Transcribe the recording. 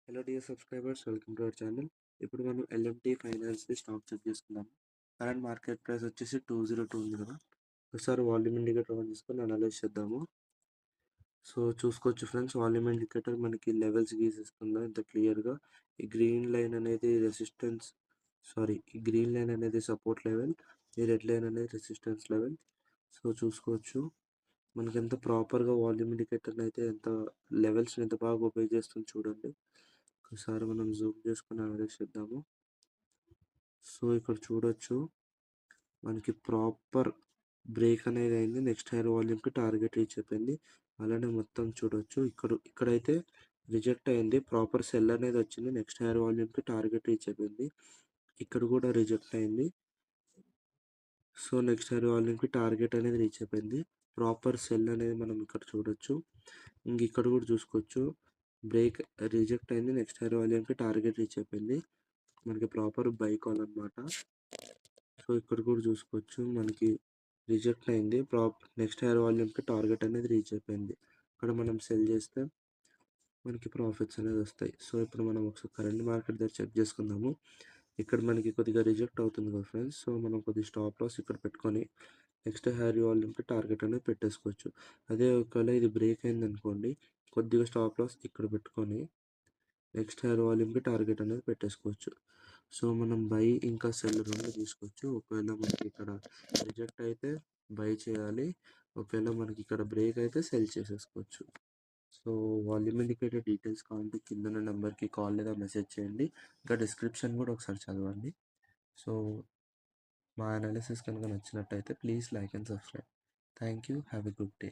Hello dear subscribers, welcome to our channel. ఇప్పుడు మనం LMT ఫైనాన్స్ది stock check చేసుకుందాం. Current market price వచ్చేసి 2020 ఉంది కదా. ఒకసారి వాల్యూమ్ ఇండికేటర్ ఆన్ చేసుకొని అనలైజ్ చేద్దాము. సో చూసుకోవచ్చు ఫ్రెండ్స్, వాల్యూమ్ ఇండికేటర్ మనకి లెవెల్స్ గీసిస్తుందా ఇంత క్లియర్గా. ఈ గ్రీన్ లైన్ అనేది రెసిస్టెన్స్, ఈ గ్రీన్ లైన్ అనేది సపోర్ట్ లెవెల్, ఈ రెడ్ లైన్ అనేది రెసిస్టెన్స్ లెవెల్. సో చూసుకోవచ్చు మనకి ఎంత ప్రాపర్గా వాల్యూమ్ ఇండికేటర్ అయితే ఎంత లెవెల్స్ని ఎంత బాగా ఒబే చేస్తుంది చూడండి. ఒకసారి మనం జూమ్ చేసుకుని అనలైజ్ చేద్దాము. సో ఇక్కడ చూడొచ్చు మనకి ప్రాపర్ బ్రేక్ అనేది అయింది. నెక్స్ట్ హైయర్ వాల్యూమ్కి టార్గెట్ రీచ్ అయిపోయింది. అలానే మొత్తం చూడొచ్చు ఇక్కడైతే రిజెక్ట్ అయింది. ప్రాపర్ సెల్ అనేది వచ్చింది. నెక్స్ట్ హైయర్ వాల్యూమ్కి టార్గెట్ రీచ్ అయిపోయింది. ఇక్కడ కూడా రిజెక్ట్ అయింది. సో నెక్స్ట్ హైయర్ వాల్యూమ్కి టార్గెట్ అనేది రీచ్ అయిపోయింది. ప్రాపర్ సెల్ అనేది మనం ఇక్కడ చూడొచ్చు. ఇక్కడ కూడా చూసుకోవచ్చు బ్రేక్ రిజెక్ట్ అయింది. నెక్స్ట్ హైయర్ వాల్యూమ్కి టార్గెట్ రీచ్ అయిపోయింది. మనకి ప్రాపర్ బై కాల్ అనమాట. సో ఇక్కడ కూడా చూసుకోవచ్చు మనకి రిజెక్ట్ అయింది. నెక్స్ట్ హైయర్ వాల్యూమ్కి టార్గెట్ అనేది రీచ్ అయిపోయింది. ఇక్కడ మనం సెల్ చేస్తే మనకి ప్రాఫిట్స్ అనేది వస్తాయి. సో ఇప్పుడు మనం ఒకసారి కరెంట్ మార్కెట్ దగ్గర చెక్ చేసుకుందాము. ఇక్కడ మనకి కొద్దిగా రిజెక్ట్ అవుతుంది కదా ఫ్రెండ్స్. సో మనం కొద్దిగా స్టాప్ లాస్ ఇక్కడ పెట్టుకొని నెక్స్ట్ హైయర్ వాల్యూమ్కి టార్గెట్ అనేది పెట్టేసుకోవచ్చు. అదే ఒకవేళ ఇది బ్రేక్ అయింది అనుకోండి, కొద్దిగా స్టాప్ లాస్ ఇక్కడ పెట్టుకొని నెక్స్ట్ హైయర్ వాల్యూమ్కి టార్గెట్ అనేది పెట్టేసుకోవచ్చు. సో మనం బై ఇంకా సెల్ రెండు తీసుకోవచ్చు. ఒకవేళ మనకి ఇక్కడ రిజెక్ట్ అయితే బై చేయాలి, ఒకవేళ మనకి ఇక్కడ బ్రేక్ అయితే సెల్ చేసేసుకోవచ్చు. సో వాల్యూమ్ ఇండికేటర్ డీటెయిల్స్ కావాలంటే కింద నెంబర్కి కాల్ లేదా మెసేజ్ చేయండి. ఇంకా డిస్క్రిప్షన్ కూడా ఒకసారి చదవండి. సో మా అనాలిసిస్ కనుక నచ్చినట్టయితే please like and subscribe. Thank you. Have a good day.